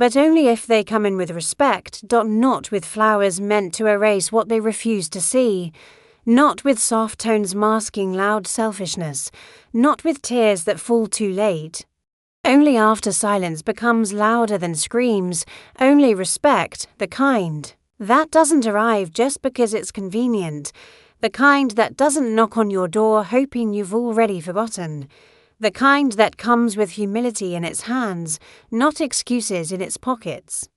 But only if they come in with respect, not with flowers meant to erase what they refuse to see, not with soft tones masking loud selfishness, not with tears that fall too late. Only after silence becomes louder than screams, only respect, the kind that doesn't arrive just because it's convenient, the kind that doesn't knock on your door hoping you've already forgotten, the kind that comes with humility in its hands, not excuses in its pockets.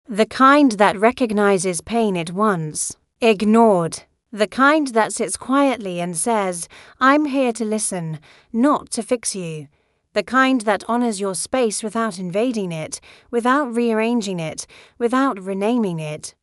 The kind that recognizes pain it once ignored, the kind that sits quietly and says, "I'm here to listen, not to fix you." The kind that honors your space without invading it, without rearranging it, without renaming it.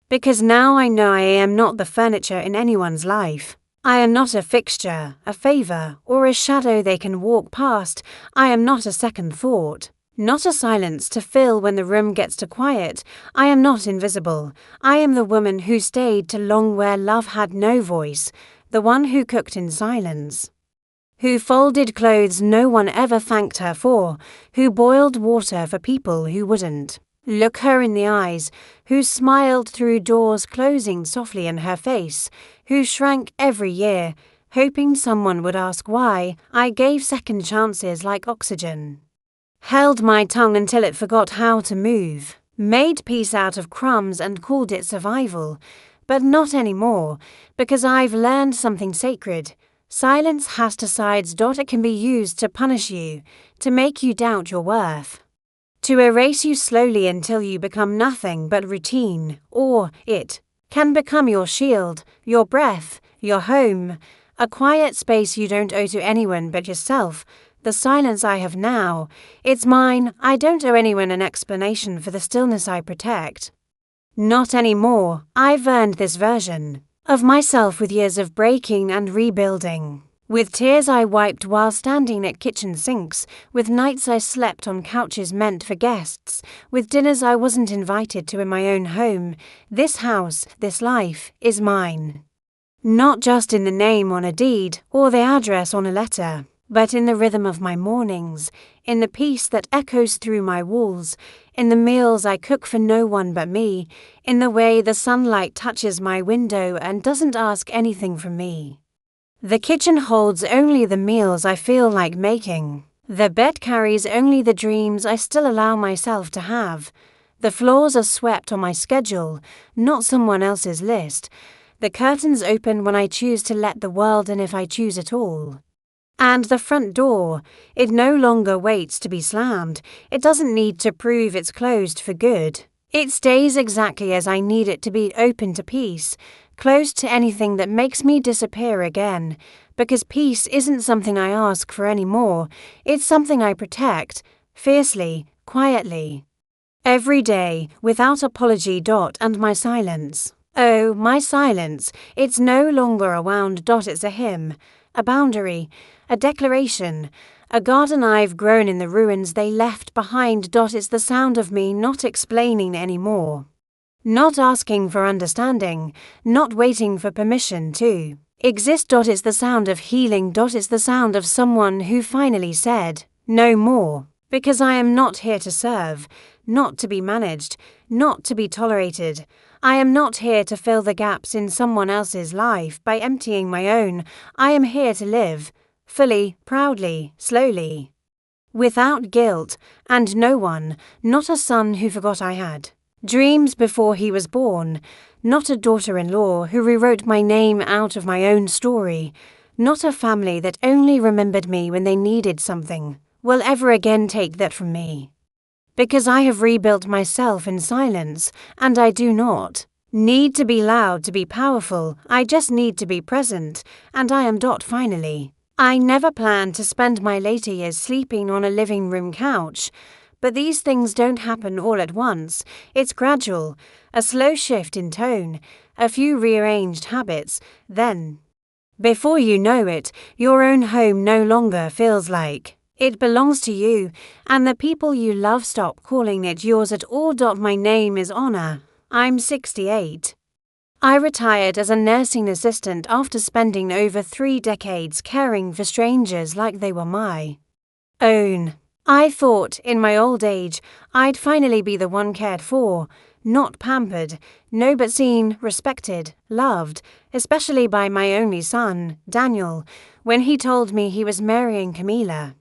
Because now I know I am not the furniture in anyone's life. I am not a fixture, a favor, or a shadow they can walk past. I am not a second thought, not a silence to fill when the room gets too quiet. I am not invisible. I am the woman who stayed to long where love had no voice, the one who cooked in silence, who folded clothes no one ever thanked her for, who boiled water for people who wouldn't look her in the eyes, who smiled through doors closing softly in her face, who shrank every year, hoping someone would ask why. I gave second chances like oxygen, held my tongue until it forgot how to move, made peace out of crumbs and called it survival, but not anymore, because I've learned something sacred. Silence has two sides. It can be used to punish you, to make you doubt your worth, to erase you slowly until you become nothing but routine, or it can become your shield, your breath, your home, a quiet space you don't owe to anyone but yourself. The silence I have now, it's mine. I don't owe anyone an explanation for the stillness I protect. Not anymore. I've earned this version of myself with years of breaking and rebuilding, with tears I wiped while standing at kitchen sinks, with nights I slept on couches meant for guests, with dinners I wasn't invited to in my own home. This house, this life, is mine. Not just in the name on a deed or the address on a letter, but in the rhythm of my mornings, in the peace that echoes through my walls, in the meals I cook for no one but me, in the way the sunlight touches my window and doesn't ask anything from me. The kitchen holds only the meals I feel like making. The bed carries only the dreams I still allow myself to have. The floors are swept on my schedule, not someone else's list. The curtains open when I choose to let the world in, if I choose at all. And the front door, it no longer waits to be slammed. It doesn't need to prove it's closed for good. It stays exactly as I need it to be, open to peace, closed to anything that makes me disappear again, because peace isn't something I ask for anymore. It's something I protect, fiercely, quietly. Every day, without apology. And my silence. Oh, my silence. It's no longer a wound. It's a hymn, a boundary, a declaration, a garden I've grown in the ruins they left behind. It's the sound of me not explaining anymore, not asking for understanding, not waiting for permission to exist. It's the sound of healing. It's the sound of someone who finally said, no more, because I am not here to serve, not to be managed, not to be tolerated. I am not here to fill the gaps in someone else's life by emptying my own. I am here to live, fully, proudly, slowly, without guilt, and no one, not a son who forgot I had dreams before he was born, not a daughter-in-law who rewrote my name out of my own story, not a family that only remembered me when they needed something, will ever again take that from me. Because I have rebuilt myself in silence, and I do not need to be loud to be powerful. I just need to be present, and I am. Finally. I never planned to spend my later years sleeping on a living room couch, but these things don't happen all at once. It's gradual, a slow shift in tone, a few rearranged habits, then, before you know it, your own home no longer feels like it belongs to you, and the people you love stop calling it yours at all. My name is Honor. I'm 68. I retired as a nursing assistant after spending over 3 decades caring for strangers like they were my own. I thought, in my old age, I'd finally be the one cared for, not pampered, no but seen, respected, loved, especially by my only son, Daniel, when he told me he was marrying Camila.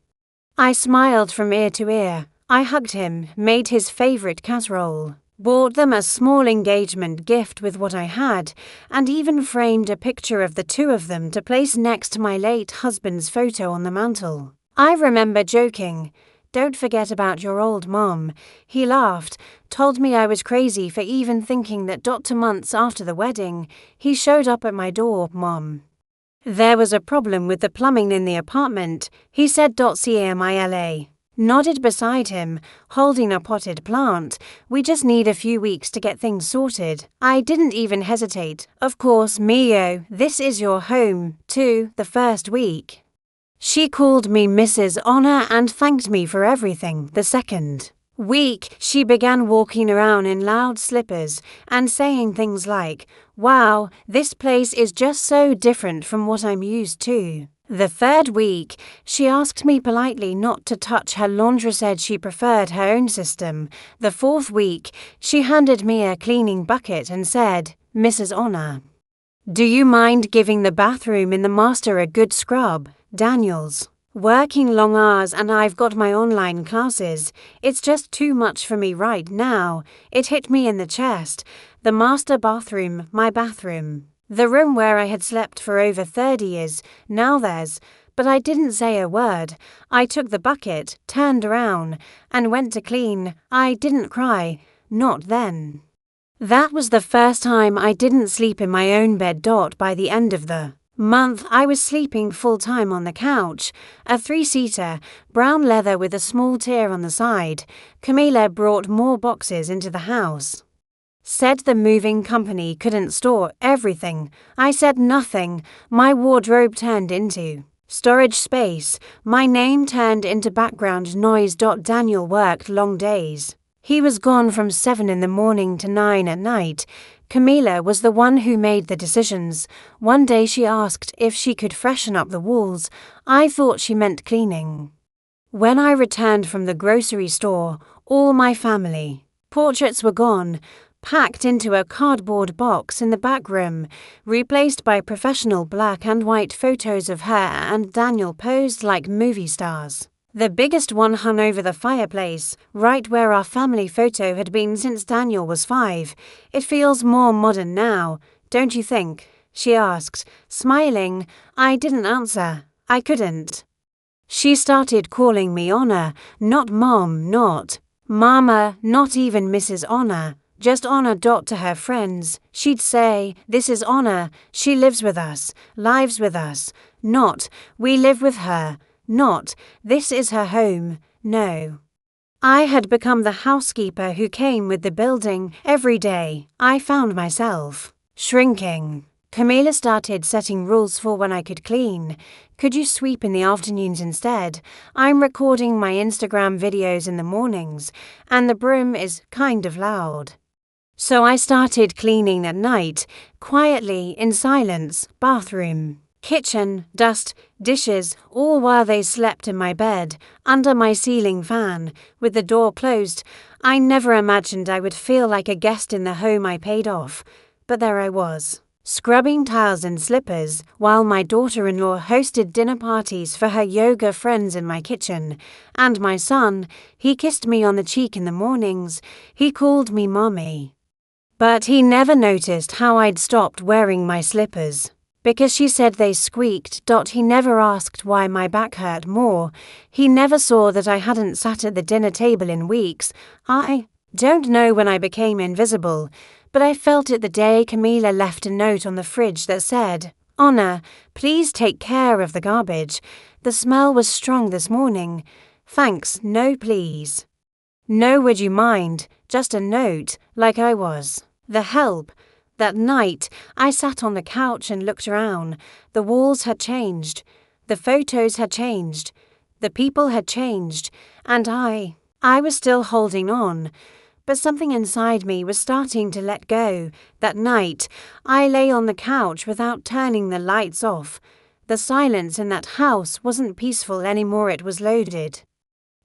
I smiled from ear to ear. I hugged him, made his favourite casserole, bought them a small engagement gift with what I had, and even framed a picture of the two of them to place next to my late husband's photo on the mantel. I remember joking, "Don't forget about your old mom." He laughed, told me I was crazy for even thinking that. 2 months after the wedding, he showed up at my door, "Mom, there was a problem with the plumbing in the apartment," he said. Camila nodded beside him, holding a potted plant. "We just need a few weeks to get things sorted." I didn't even hesitate. "Of course, Mio, this is your home, too, the first week." She called me Mrs. Honor and thanked me for everything. The second week, she began walking around in loud slippers and saying things like, "Wow, this place is just so different from what I'm used to." The third week, she asked me politely not to touch her laundry, said she preferred her own system. The fourth week, she handed me a cleaning bucket and said, "Mrs. Honor, do you mind giving the bathroom in the master a good scrub? Daniel's working long hours and I've got my online classes. It's just too much for me right now." It hit me in the chest. The master bathroom, my bathroom. The room where I had slept for over 30 years, now theirs. But I didn't say a word. I took the bucket, turned around, and went to clean. I didn't cry. Not then. That was the first time I didn't sleep in my own bed. By the end of the month, I was sleeping full-time on the couch, a 3-seater, brown leather with a small tier on the side. Camila brought more boxes into the house. Said the moving company couldn't store everything. I said nothing. My wardrobe turned into storage space. My name turned into background noise. Daniel worked long days. He was gone from 7 in the morning to 9 at night. Camila was the one who made the decisions. One day she asked if she could freshen up the walls. I thought she meant cleaning. When I returned from the grocery store, all my family portraits were gone, packed into a cardboard box in the back room, replaced by professional black and white photos of her and Daniel posed like movie stars. The biggest one hung over the fireplace, right where our family photo had been since Daniel was 5. It feels more modern now, don't you think? She asked, smiling. I didn't answer. I couldn't. She started calling me Honor, not Mom, not Mama, not even Mrs. Honor. Just Honor. To her friends, she'd say, "This is Honor. She lives with us, lives with us." Not, "We live with her." Not, "This is her home." No. I had become the housekeeper who came with the building every day. I found myself shrinking. Camila started setting rules for when I could clean. "Could you sweep in the afternoons instead? I'm recording my Instagram videos in the mornings, and the broom is kind of loud." So I started cleaning at night, quietly, in silence, bathroom, kitchen, dust, dishes, all while they slept in my bed, under my ceiling fan, with the door closed. I never imagined I would feel like a guest in the home I paid off, but there I was, scrubbing tiles and slippers, while my daughter-in-law hosted dinner parties for her yoga friends in my kitchen. And my son, he kissed me on the cheek in the mornings. He called me Mommy. But he never noticed how I'd stopped wearing my slippers, because she said they squeaked. He never asked why my back hurt more. He never saw that I hadn't sat at the dinner table in weeks. I don't know when I became invisible, but I felt it the day Camila left a note on the fridge that said, "Honor, please take care of the garbage. The smell was strong this morning. Thanks, no please. No would you mind, just a note, like I was the help." That night, I sat on the couch and looked around. The walls had changed. The photos had changed. The people had changed. And I was still holding on. But something inside me was starting to let go. That night, I lay on the couch without turning the lights off. The silence in that house wasn't peaceful anymore, it was loaded.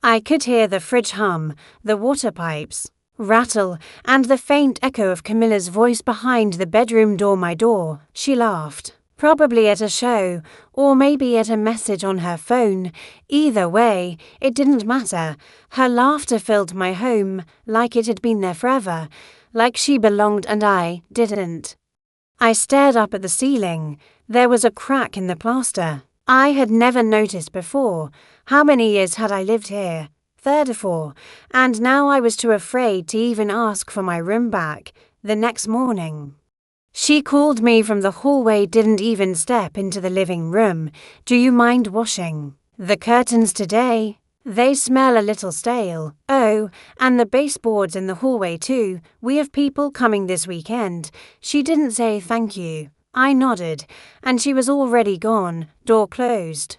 I could hear the fridge hum, the water pipes rattle, and the faint echo of Camilla's voice behind the bedroom door. My door. She laughed. Probably at a show, or maybe at a message on her phone. Either way, it didn't matter. Her laughter filled my home, like it had been there forever, like she belonged and I didn't. I stared up at the ceiling. There was a crack in the plaster. I had never noticed before. How many years had I lived here? 3 or 4, and now I was too afraid to even ask for my room back. The next morning, she called me from the hallway, didn't even step into the living room. Do you mind washing the curtains today? They smell a little stale. Oh, and the baseboards in the hallway too. We have people coming this weekend. She didn't say thank you. I nodded, and she was already gone, door closed.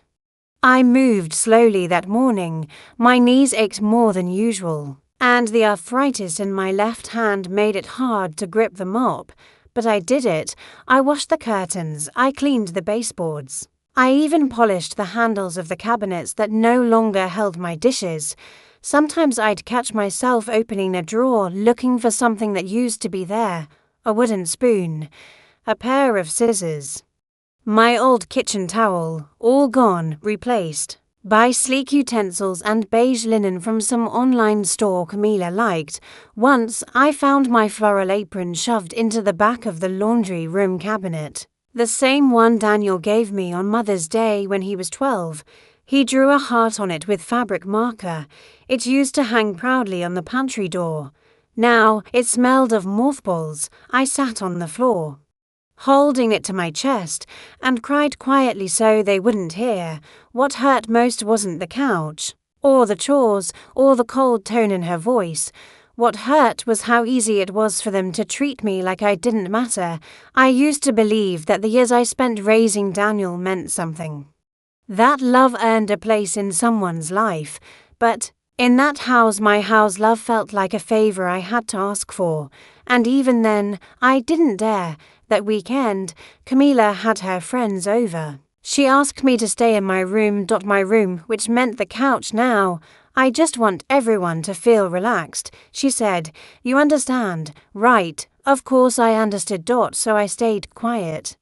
I moved slowly that morning. My knees ached more than usual, and the arthritis in my left hand made it hard to grip the mop. But I did it. I washed the curtains. I cleaned the baseboards. I even polished the handles of the cabinets that no longer held my dishes. Sometimes I'd catch myself opening a drawer looking for something that used to be there. A wooden spoon. A pair of scissors. My old kitchen towel, all gone, replaced by sleek utensils and beige linen from some online store Camilla liked. Once, I found my floral apron shoved into the back of the laundry room cabinet. The same one Daniel gave me on Mother's Day when he was 12. He drew a heart on it with fabric marker. It used to hang proudly on the pantry door. Now, it smelled of mothballs. I sat on the floor, holding it to my chest, and cried quietly so they wouldn't hear. What hurt most wasn't the couch, or the chores, or the cold tone in her voice. What hurt was how easy it was for them to treat me like I didn't matter. I used to believe that the years I spent raising Daniel meant something, that love earned a place in someone's life. But in that house, my house love felt like a favor I had to ask for. And even then, I didn't dare. That weekend, Camilla had her friends over. She asked me to stay in my room, which meant the couch now. I just want everyone to feel relaxed, she said. You understand, right? Of course I understood, so I stayed quiet.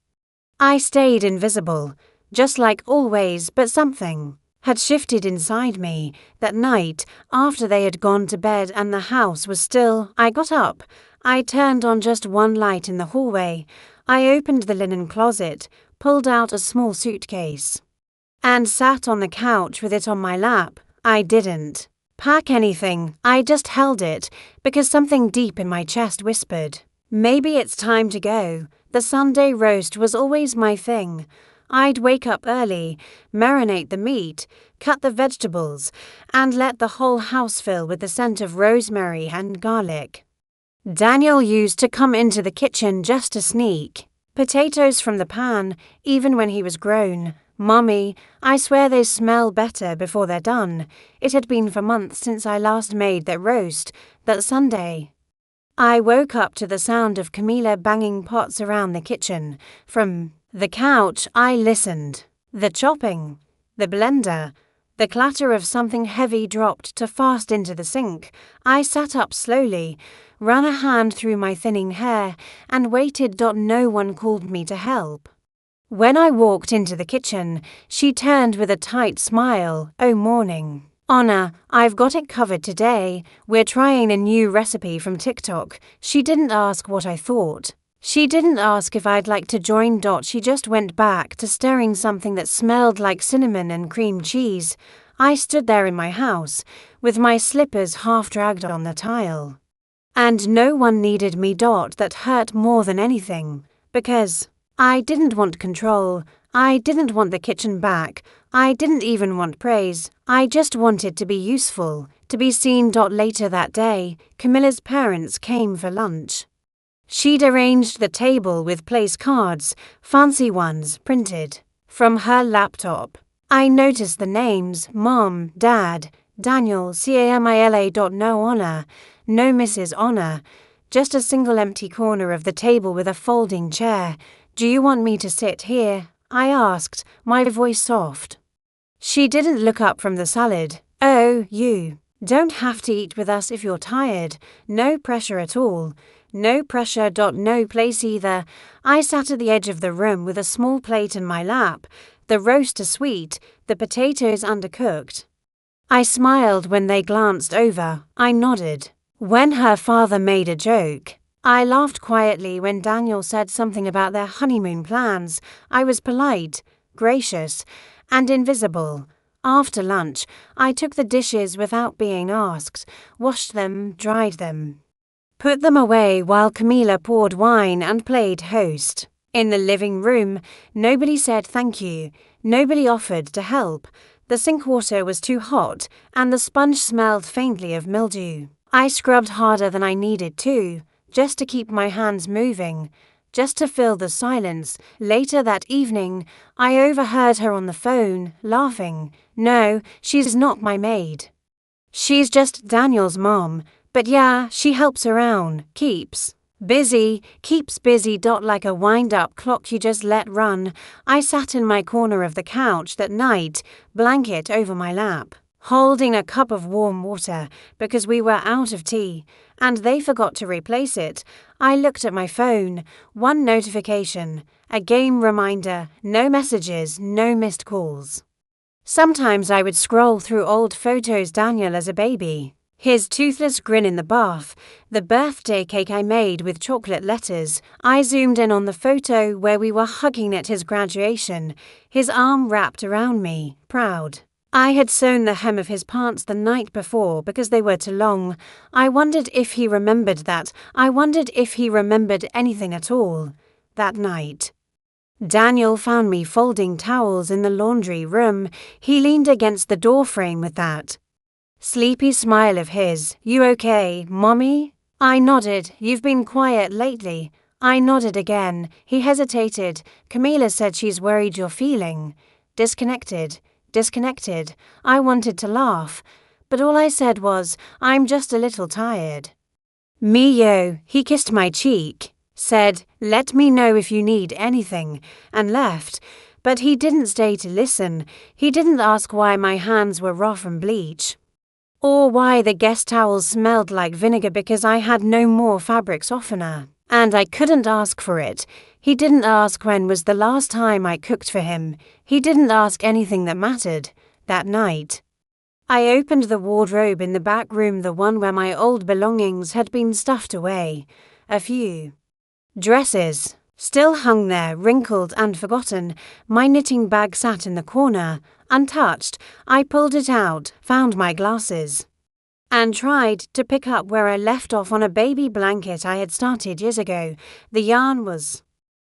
I stayed invisible, just like always, but something had shifted inside me. That night, after they had gone to bed and the house was still, I got up. I turned on just one light in the hallway. I opened the linen closet, pulled out a small suitcase, and sat on the couch with it on my lap. I didn't pack anything. I just held it, because something deep in my chest whispered, maybe it's time to go. The Sunday roast was always my thing. I'd wake up early, marinate the meat, cut the vegetables, and let the whole house fill with the scent of rosemary and garlic. Daniel used to come into the kitchen just to sneak potatoes from the pan, even when he was grown. Mummy, I swear they smell better before they're done. It had been for months since I last made that roast, that Sunday. I woke up to the sound of Camilla banging pots around the kitchen. From the couch, I listened. The chopping, the blender, the clatter of something heavy dropped to fast into the sink. I sat up slowly, ran a hand through my thinning hair, and waited. No one called me to help. When I walked into the kitchen, she turned with a tight smile. Oh, morning, Anna, I've got it covered today. We're trying a new recipe from TikTok. She didn't ask what I thought. She didn't ask if I'd like to join. She just went back to stirring something that smelled like cinnamon and cream cheese. I stood there in my house, with my slippers half dragged on the tile. And no one needed me. That hurt more than anything, because I didn't want control. I didn't want the kitchen back. I didn't even want praise. I just wanted to be useful, to be seen. Later that day, Camilla's parents came for lunch. She'd arranged the table with place cards, fancy ones printed from her laptop. I noticed the names: Mom, Dad, Daniel, Camilla. No Honor, no Mrs. Honor, just a single empty corner of the table with a folding chair. Do you want me to sit here? I asked, my voice soft. She didn't look up from the salad. Oh, you. Don't have to eat with us if you're tired. No pressure at all. No pressure. No place either. I sat at the edge of the room with a small plate in my lap. The roast are sweet, the potatoes undercooked. I smiled when they glanced over. I nodded. When her father made a joke, I laughed quietly. When Daniel said something about their honeymoon plans, I was polite, gracious, and invisible. After lunch, I took the dishes without being asked, washed them, dried them, put them away while Camilla poured wine and played host. In the living room, nobody said thank you. Nobody offered to help. The sink water was too hot, and the sponge smelled faintly of mildew. I scrubbed harder than I needed to, just to keep my hands moving, just to fill the silence. Later that evening, I overheard her on the phone, laughing. No, she's not my maid. She's just Daniel's mom, but yeah, she helps around, keeps busy. Like a wind-up clock you just let run. I sat in my corner of the couch that night, blanket over my lap, holding a cup of warm water because we were out of tea, and they forgot to replace it. I looked at my phone, one notification, a game reminder, no messages, no missed calls. Sometimes I would scroll through old photos. Daniel as a baby, his toothless grin in the bath, the birthday cake I made with chocolate letters. I zoomed in on the photo where we were hugging at his graduation, his arm wrapped around me, proud. I had sewn the hem of his pants the night before because they were too long. I wondered if he remembered that. I wondered if he remembered anything at all that night. Daniel found me folding towels in the laundry room. He leaned against the doorframe with that sleepy smile of his. You okay, Mommy? I nodded. You've been quiet lately. I nodded again. He hesitated. Camilla said she's worried you're feeling disconnected. I wanted to laugh, but all I said was, I'm just a little tired. Mio, he kissed my cheek, said, let me know if you need anything, and left. But he didn't stay to listen. He didn't ask why my hands were raw from bleach, or why the guest towels smelled like vinegar because I had no more fabric softener, and I couldn't ask for it. He didn't ask when was the last time I cooked for him. He didn't ask anything that mattered that night. I opened the wardrobe in the back room, the one where my old belongings had been stuffed away. A few dresses still hung there, wrinkled and forgotten. My knitting bag sat in the corner, untouched. I pulled it out, found my glasses, and tried to pick up where I left off on a baby blanket I had started years ago. The yarn was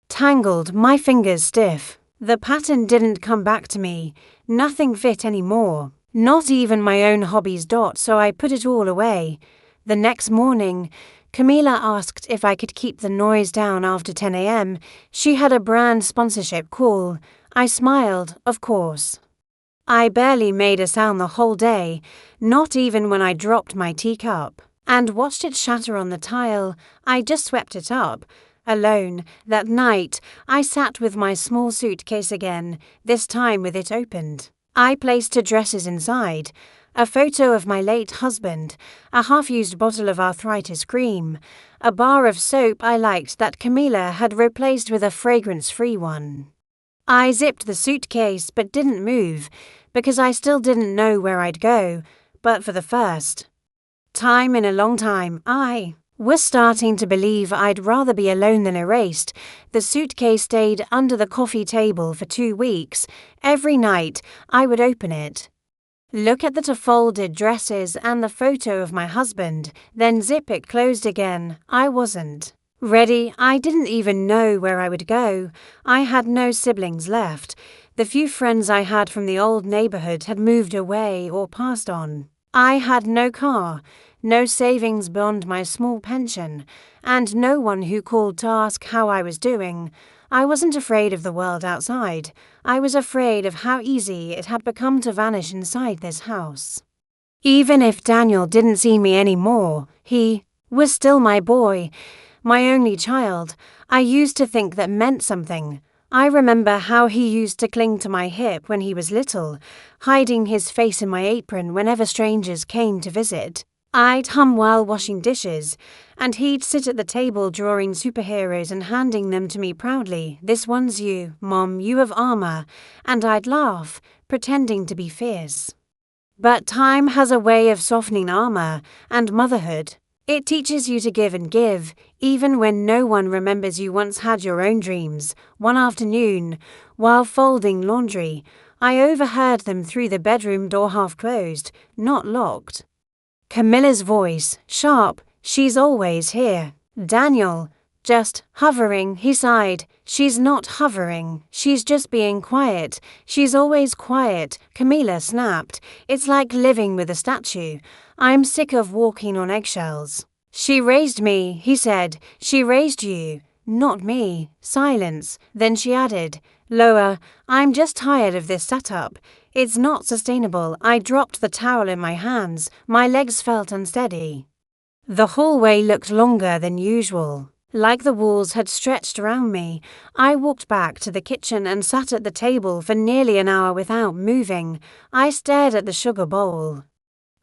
tangled, my fingers stiff. The pattern didn't come back to me. Nothing fit anymore, not even my own hobbies. So I put it all away. The next morning, Camilla asked if I could keep the noise down after 10 a.m. She had a brand sponsorship call. I smiled, of course. I barely made a sound the whole day, not even when I dropped my teacup and watched it shatter on the tile. I just swept it up. Alone, that night, I sat with my small suitcase again, this time with it opened. I placed two dresses inside, a photo of my late husband, a half-used bottle of arthritis cream, a bar of soap I liked that Camilla had replaced with a fragrance-free one. I zipped the suitcase but didn't move, because I still didn't know where I'd go, but for the first time in a long time, I was starting to believe I'd rather be alone than erased. The suitcase stayed under the coffee table for 2 weeks. Every night, I would open it, look at the folded dresses and the photo of my husband, then zip it closed again. I wasn't ready. I didn't even know where I would go. I had no siblings left. The few friends I had from the old neighborhood had moved away or passed on. I had no car, no savings beyond my small pension, and no one who called to ask how I was doing. I wasn't afraid of the world outside. I was afraid of how easy it had become to vanish inside this house. Even if Daniel didn't see me anymore, he was still my boy, my only child. I used to think that meant something. I remember how he used to cling to my hip when he was little, hiding his face in my apron whenever strangers came to visit. I'd hum while washing dishes, and he'd sit at the table drawing superheroes and handing them to me proudly. "This one's you, Mom, you have armor," and I'd laugh, pretending to be fierce. But time has a way of softening armor and motherhood. It teaches you to give and give, even when no one remembers you once had your own dreams. One afternoon, while folding laundry, I overheard them through the bedroom door half closed, not locked. Camilla's voice, sharp, "She's always here." Daniel, "Just hovering," he sighed. "She's not hovering, she's just being quiet. She's always quiet," Camilla snapped. "It's like living with a statue. I'm sick of walking on eggshells." "She raised me," he said. "She raised you, not me." Silence. Then she added, lower, "I'm just tired of this setup. It's not sustainable." I dropped the towel in my hands. My legs felt unsteady. The hallway looked longer than usual, like the walls had stretched around me. I walked back to the kitchen and sat at the table for nearly an hour without moving. I stared at the sugar bowl.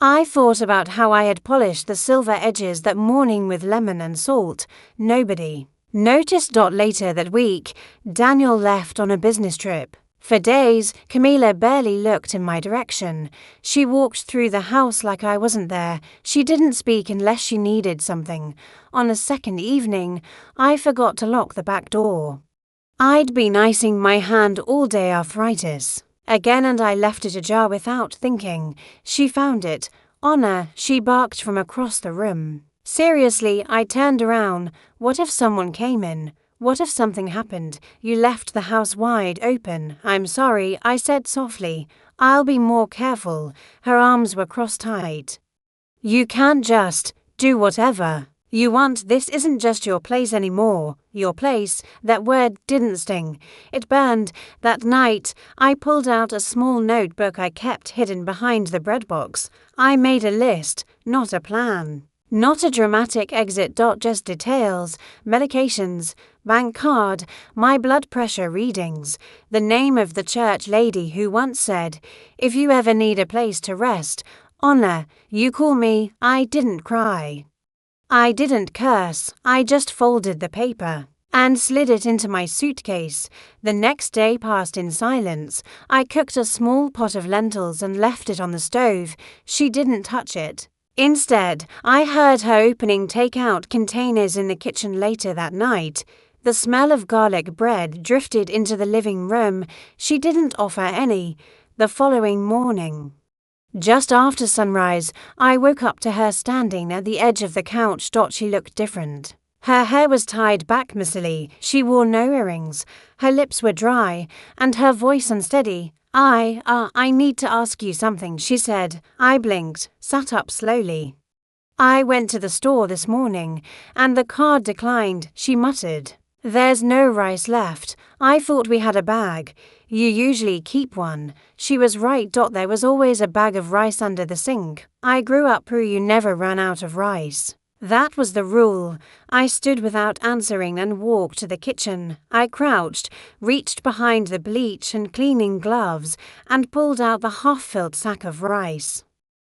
I thought about how I had polished the silver edges that morning with lemon and salt. Nobody noticed. Later that week, Daniel left on a business trip. For days, Camilla barely looked in my direction. She walked through the house like I wasn't there. She didn't speak unless she needed something. On a second evening, I forgot to lock the back door. I'd been icing my hand all day, arthritis. Again, and I left it ajar without thinking. She found it. "Honor," she barked from across the room. Seriously, I turned around. What if someone came in? What if something happened? "You left the house wide open." "I'm sorry," I said softly. "I'll be more careful." Her arms were cross-tight. "You can't just do whatever you want. This isn't just your place anymore. Your place." That word didn't sting. It burned. That night, I pulled out a small notebook I kept hidden behind the bread box. I made a list, not a plan. Not a dramatic exit. Just details, medications, bank card, my blood pressure readings, the name of the church lady who once said, "If you ever need a place to rest, Honor, you call me." I didn't cry. I didn't curse. I just folded the paper and slid it into my suitcase. The next day passed in silence. I cooked a small pot of lentils and left it on the stove. She didn't touch it. Instead, I heard her opening takeout containers in the kitchen later that night. The smell of garlic bread drifted into the living room. She didn't offer any. The following morning, just after sunrise, I woke up to her standing at the edge of the couch. She looked different. Her hair was tied back messily. She wore no earrings. Her lips were dry, and her voice unsteady. I need to ask you something," she said. I blinked, sat up slowly. "I went to the store this morning, and the card declined," she muttered. "There's no rice left. I thought we had a bag. You usually keep one." She was right. There was always a bag of rice under the sink. I grew up where you never ran out of rice. That was the rule. I stood without answering and walked to the kitchen. I crouched, reached behind the bleach and cleaning gloves, and pulled out the half-filled sack of rice.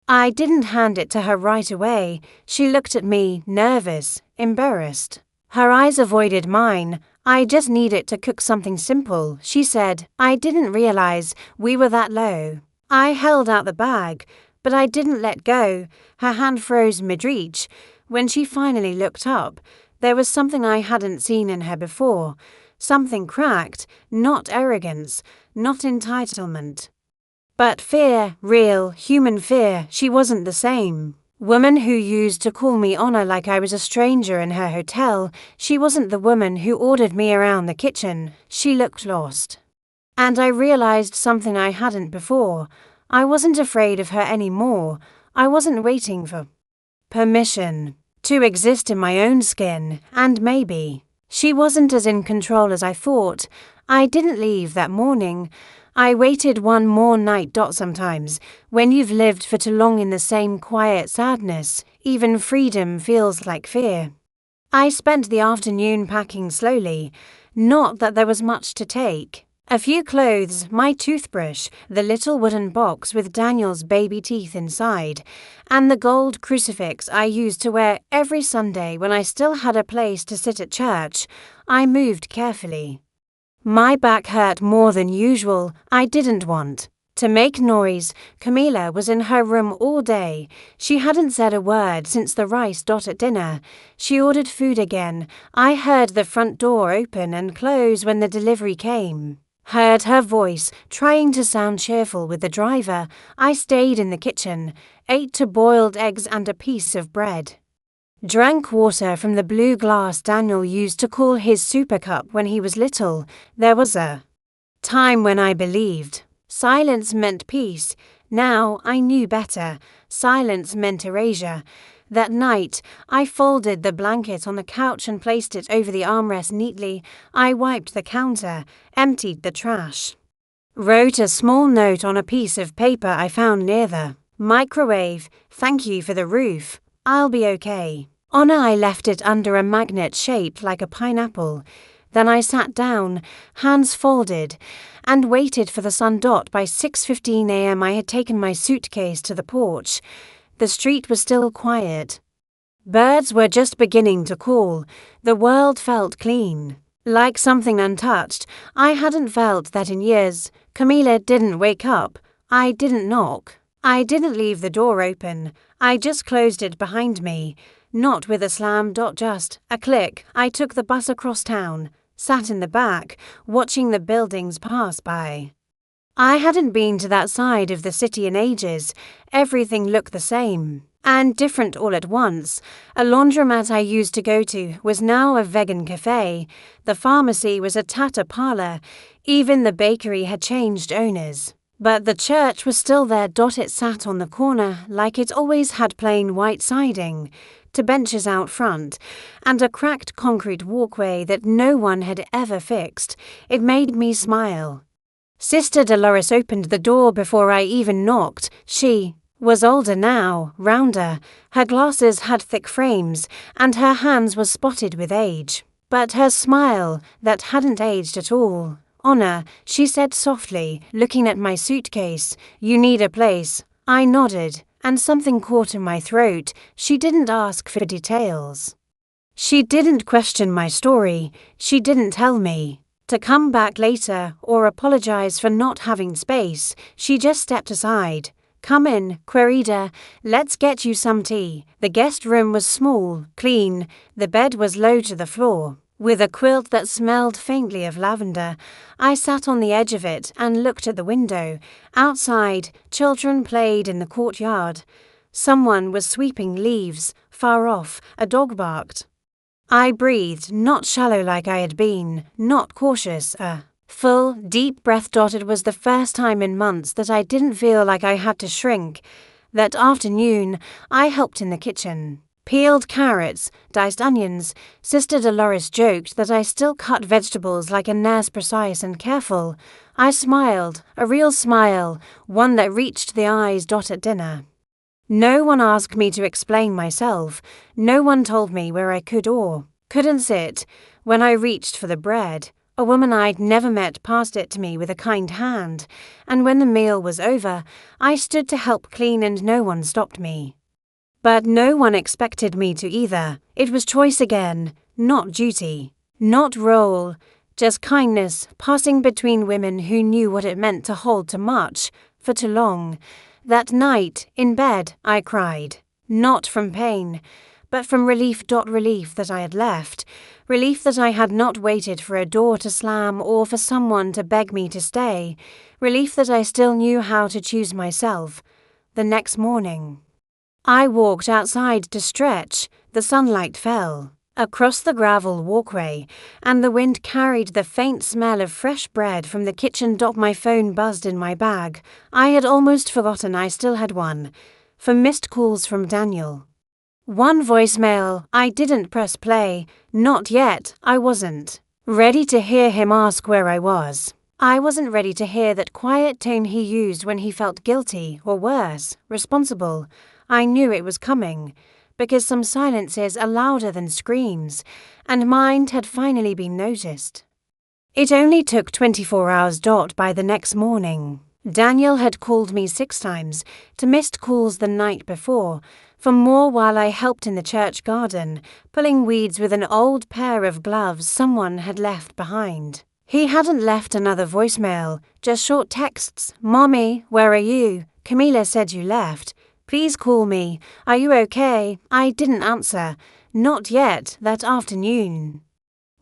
I didn't hand it to her right away. She looked at me, nervous, embarrassed. Her eyes avoided mine. "I just need it to cook something simple," she said. I didn't realize we were that low. I held out the bag, but I didn't let go. Her hand froze mid-reach. When she finally looked up, there was something I hadn't seen in her before. Something cracked, not arrogance, not entitlement, but fear, real, human fear. She wasn't the same woman who used to call me Honor like I was a stranger in her hotel. She wasn't the woman who ordered me around the kitchen. She looked lost. And I realized something I hadn't before. I wasn't afraid of her anymore. I wasn't waiting for permission to exist in my own skin, and maybe she wasn't as in control as I thought. I didn't leave that morning. I waited one more night. Sometimes, when you've lived for too long in the same quiet sadness, even freedom feels like fear. I spent the afternoon packing slowly. Not that there was much to take. A few clothes, my toothbrush, the little wooden box with Daniel's baby teeth inside, and the gold crucifix I used to wear every Sunday when I still had a place to sit at church. I moved carefully. My back hurt more than usual. I didn't want to make noise. Camila was in her room all day. She hadn't said a word since the rice at dinner. She ordered food again. I heard the front door open and close when the delivery came. Heard her voice, trying to sound cheerful with the driver. I stayed in the kitchen, ate 2 boiled eggs and a piece of bread. Drank water from the blue glass Daniel used to cool his super cup when he was little. There was a time when I believed silence meant peace. Now I knew better. Silence meant erasure. That night, I folded the blanket on the couch and placed it over the armrest neatly. I wiped the counter, emptied the trash. Wrote a small note on a piece of paper I found near the microwave. Thank you for the roof. I'll be okay. I left it under a magnet shaped like a pineapple. Then I sat down, hands folded, and waited for the sun. By 6:15 a.m. I had taken my suitcase to the porch. The street was still quiet. Birds were just beginning to call. The world felt clean, like something untouched. I hadn't felt that in years. Camila didn't wake up. I didn't knock. I didn't leave the door open. I just closed it behind me. Not with a slam. Just a click. I took the bus across town, sat in the back, watching the buildings pass by. I hadn't been to that side of the city in ages. Everything looked the same, and different all at once. A laundromat I used to go to was now a vegan cafe. The pharmacy was a tattoo parlor. Even the bakery had changed owners. But the church was still there. It sat on the corner like it always had, plain white siding, 2 benches out front, and a cracked concrete walkway that no one had ever fixed. It made me smile. Sister Dolores opened the door before I even knocked. She was older now, rounder. Her glasses had thick frames, and her hands were spotted with age. But her smile, that hadn't aged at all. Honor, she said softly, looking at my suitcase. You need a place. I nodded, and something caught in my throat. She didn't ask for details. She didn't question my story. She didn't tell me to come back later or apologize for not having space. She just stepped aside. Come in, Querida. Let's get you some tea. The guest room was small, clean. The bed was low to the floor, with a quilt that smelled faintly of lavender. I sat on the edge of it and looked at the window. Outside, children played in the courtyard. Someone was sweeping leaves. Far off, a dog barked. I breathed, not shallow like I had been, not cautious, a full, deep breath. It was the first time in months that I didn't feel like I had to shrink. That afternoon, I helped in the kitchen. Peeled carrots, diced onions. Sister Dolores joked that I still cut vegetables like a nurse, precise and careful. I smiled, a real smile, one that reached the eyes. At dinner, no one asked me to explain myself. No one told me where I could or couldn't sit. When I reached for the bread, a woman I'd never met passed it to me with a kind hand, and when the meal was over, I stood to help clean and no one stopped me. But no one expected me to either. It was choice again, not duty, not role, just kindness passing between women who knew what it meant to hold too much for too long. That night, in bed, I cried, not from pain, but from relief. Relief that I had left, relief that I had not waited for a door to slam or for someone to beg me to stay, relief that I still knew how to choose myself. The next morning, I walked outside to stretch. The sunlight fell across the gravel walkway, and the wind carried the faint smell of fresh bread from the kitchen. My phone buzzed in my bag. I had almost forgotten I still had one, for missed calls from Daniel. One voicemail. I didn't press play. Not yet. I wasn't ready to hear him ask where I was. I wasn't ready to hear that quiet tone he used when he felt guilty, or worse, responsible. I knew it was coming, because some silences are louder than screams, and mine had finally been noticed. It only took 24 hours. By the next morning, Daniel had called me 6 times, to missed calls the night before, for more while I helped in the church garden, pulling weeds with an old pair of gloves someone had left behind. He hadn't left another voicemail, just short texts. "Mommy, where are you? Camila said you left. Please call me. Are you okay?" I didn't answer. Not yet that afternoon.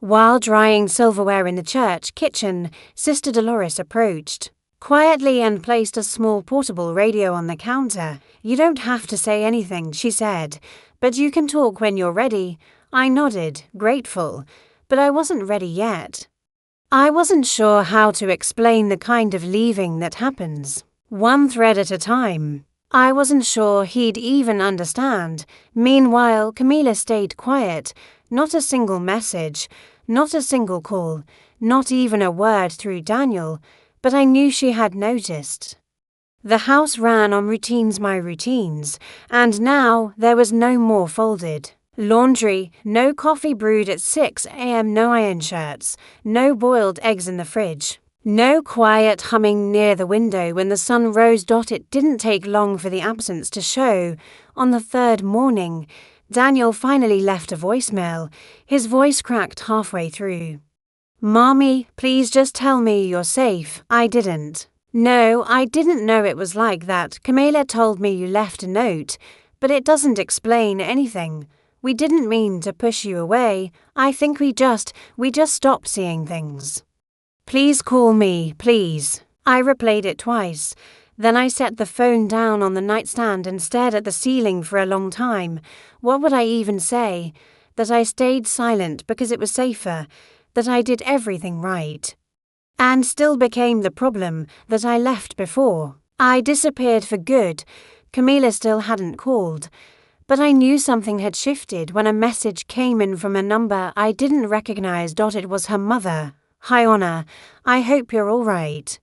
While drying silverware in the church kitchen, Sister Dolores approached quietly and placed a small portable radio on the counter. "You don't have to say anything," she said, "but you can talk when you're ready." I nodded, grateful, but I wasn't ready yet. I wasn't sure how to explain the kind of leaving that happens, one thread at a time. I wasn't sure he'd even understand. Meanwhile, Camila stayed quiet. Not a single message, not a single call, not even a word through Daniel, but I knew she had noticed. The house ran on my routines, and now there was no more folded laundry, no coffee brewed at 6 a.m., no iron shirts, no boiled eggs in the fridge, no quiet humming near the window when the sun rose. It didn't take long for the absence to show. On the 3rd morning, Daniel finally left a voicemail. His voice cracked halfway through. "Mommy, please just tell me you're safe." I didn't. "No, I didn't know it was like that. Camila told me you left a note, but it doesn't explain anything. We didn't mean to push you away. I think we just stopped seeing things. Please call me, please." I replayed it twice. Then I set the phone down on the nightstand and stared at the ceiling for a long time. What would I even say? That I stayed silent because it was safer, that I did everything right. And still became the problem that I left before. I disappeared for good. Camila still hadn't called. But I knew something had shifted when a message came in from a number I didn't recognize. It was her mother. "Hi, Honor. I hope you're all right.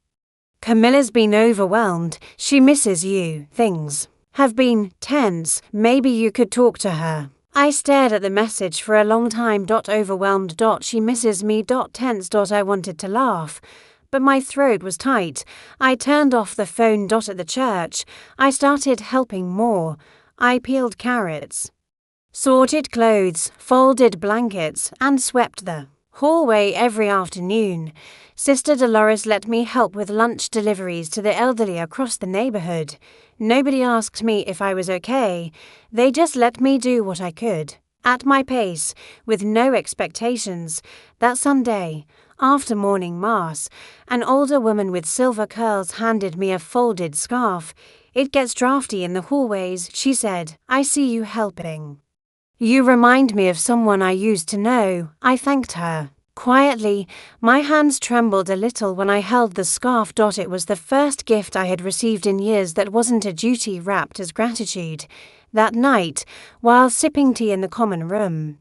Camilla's been overwhelmed. She misses you. Things have been tense. Maybe you could talk to her." I stared at the message for a long time. Overwhelmed. She misses me. Tense. I wanted to laugh, but my throat was tight. I turned off the phone. At the church, I started helping more. I peeled carrots, sorted clothes, folded blankets, and swept the hallway every afternoon. Sister Dolores let me help with lunch deliveries to the elderly across the neighborhood. Nobody asked me if I was okay. They just let me do what I could, at my pace, with no expectations. That Sunday, after morning mass, an older woman with silver curls handed me a folded scarf. "It gets drafty in the hallways," she said. "I see you helping. You remind me of someone I used to know." I thanked her. Quietly, my hands trembled a little when I held the scarf. It was the first gift I had received in years that wasn't a duty wrapped as gratitude. That night, while sipping tea in the common room,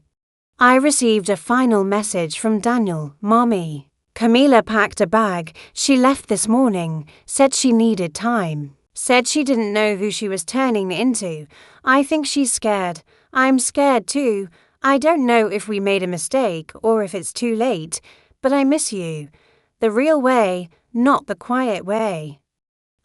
I received a final message from Daniel. "Mommy, Camila packed a bag. She left this morning, said she needed time. Said she didn't know who she was turning into. I think she's scared. I'm scared too. I don't know if we made a mistake or if it's too late, but I miss you. The real way, not the quiet way."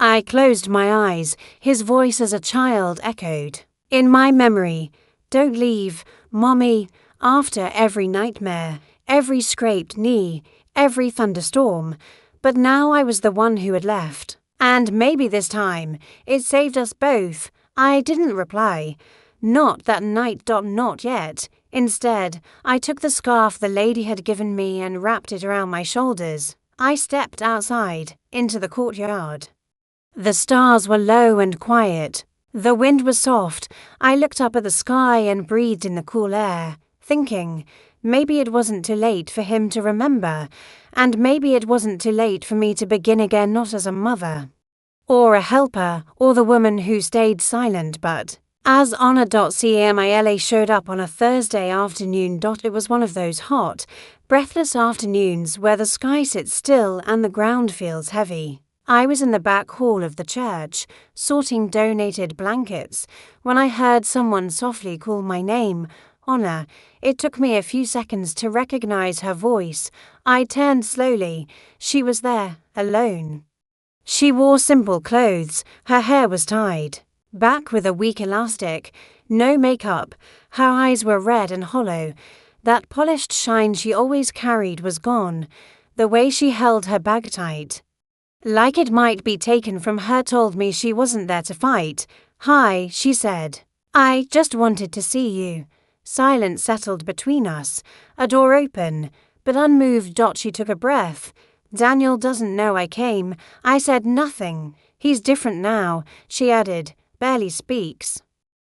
I closed my eyes. His voice as a child echoed in my memory. "Don't leave, Mommy." After every nightmare, every scraped knee, every thunderstorm. But now I was the one who had left. And maybe this time, it saved us both. I didn't reply. Not that night. Not yet. Instead, I took the scarf the lady had given me and wrapped it around my shoulders. I stepped outside, into the courtyard. The stars were low and quiet. The wind was soft. I looked up at the sky and breathed in the cool air, thinking, maybe it wasn't too late for him to remember, and maybe it wasn't too late for me to begin again, not as a mother, or a helper, or the woman who stayed silent, but as Honor. Camila showed up on a Thursday afternoon. It was one of those hot, breathless afternoons where the sky sits still and the ground feels heavy. I was in the back hall of the church, sorting donated blankets, when I heard someone softly call my name. Honor. It took me a few seconds to recognize her voice. I turned slowly. She was there, alone. She wore simple clothes. Her hair was tied back with a weak elastic. No makeup. Her eyes were red and hollow. That polished shine she always carried was gone. The way she held her bag tight, like it might be taken from her, told me she wasn't there to fight. "Hi," she said. "I just wanted to see you." Silence settled between us. A door open, but unmoved. She took a breath. "Daniel doesn't know I came." I said nothing. "He's different now," she added. "Barely speaks.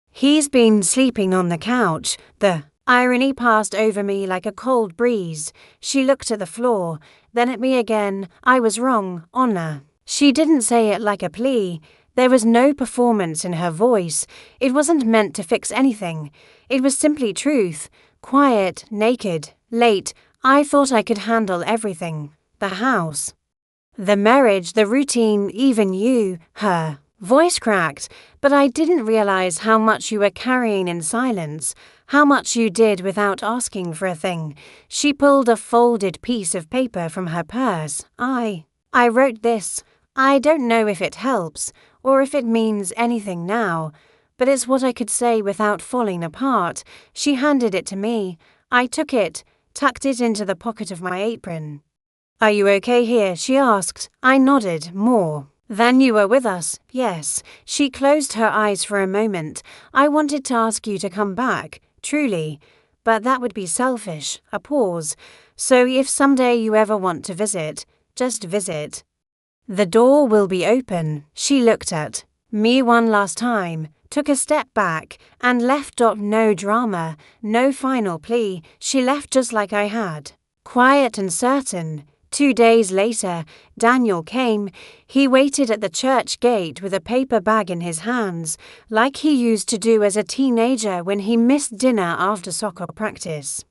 He's been sleeping on the couch." The irony passed over me like a cold breeze. She looked at the floor, then at me again. "I was wrong, Honor." She didn't say it like a plea. There was no performance in her voice. It wasn't meant to fix anything. It was simply truth. Quiet, naked, late. I thought I could handle everything. The house, the marriage, the routine, even you, her voice cracked. "But I didn't realize how much you were carrying in silence, how much you did without asking for a thing." She pulled a folded piece of paper from her purse. I wrote this. I don't know if it helps, or if it means anything now, but it's what I could say without falling apart. She handed it to me. I took it, tucked it into the pocket of my apron. "Are you okay here?" she asked. I nodded. "More than you were with us." "Yes." She closed her eyes for a moment. "I wanted to ask you to come back, truly, but that would be selfish." A pause. "So if someday you ever want to visit, just visit. The door will be open." She looked at me one last time, took a step back, and left. No drama, no final plea. She left just like I had, quiet and certain. 2 days later, Daniel came. He waited at the church gate with a paper bag in his hands, like he used to do as a teenager when he missed dinner after soccer practice.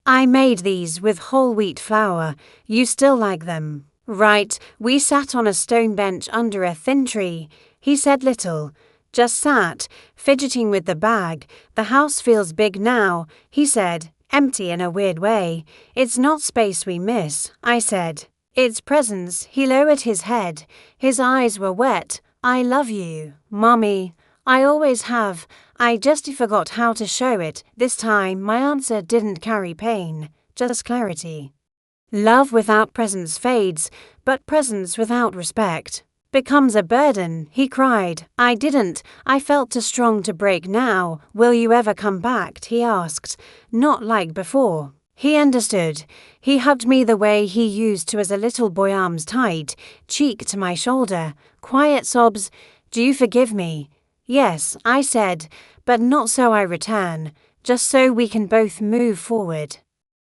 "I made these with whole wheat flour. You still like them, right?" We sat on a stone bench under a thin tree. He said little, just sat, fidgeting with the bag. "The house feels big now," he said. "Empty in a weird way." "It's not space we miss," I said. "It's presence." He lowered his head. His eyes were wet. "I love you, Mommy. I always have. I just forgot how to show it this time." My answer didn't carry pain, just clarity. Love without presence fades, but presence without respect becomes a burden. He cried. I didn't. I felt too strong to break now. "Will you ever come back?" he asked. Not like before. He understood. He hugged me the way he used to as a little boy, arms tight, cheek to my shoulder. Quiet sobs. "Do you forgive me?" "Yes," I said, "but not so I return, just so we can both move forward."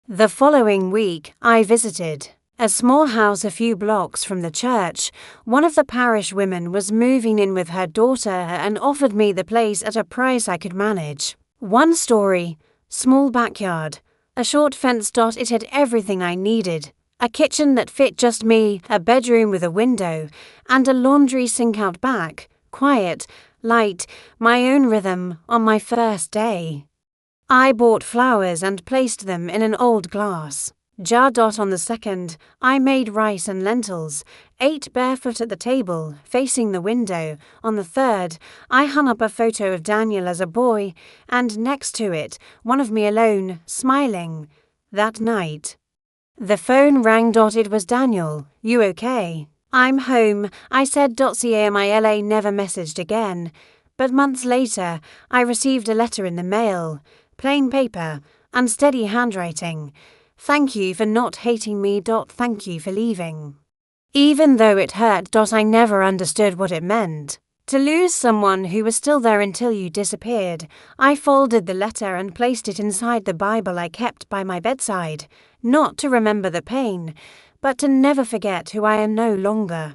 The following week, I visited a small house a few blocks from the church. One of the parish women was moving in with her daughter and offered me the place at a price I could manage. 1 story, small backyard, a short fence. It had everything I needed. A kitchen that fit just me, a bedroom with a window, and a laundry sink out back. Quiet, light, my own rhythm on my first day. I bought flowers and placed them in an old glass jar. On the second, I made rice and lentils, ate barefoot at the table, facing the window. On the third, I hung up a photo of Daniel as a boy, and next to it, one of me alone, smiling. That night, the phone rang. It was Daniel. "You okay?" "I'm home," I said. CAMILA never messaged again. But months later, I received a letter in the mail. Plain paper, unsteady handwriting. "Thank you for not hating me. Thank you for leaving." Even though it hurt. I never understood what it meant to lose someone who was still there until you disappeared. I folded the letter and placed it inside the Bible I kept by my bedside, not to remember the pain, but to never forget who I am no longer.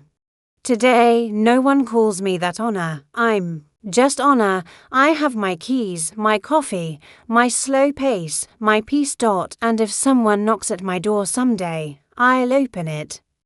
Today, no one calls me that Honor. I'm just Honor. I have my keys, my coffee, my slow pace, my peace. And if someone knocks at my door someday, I'll open it.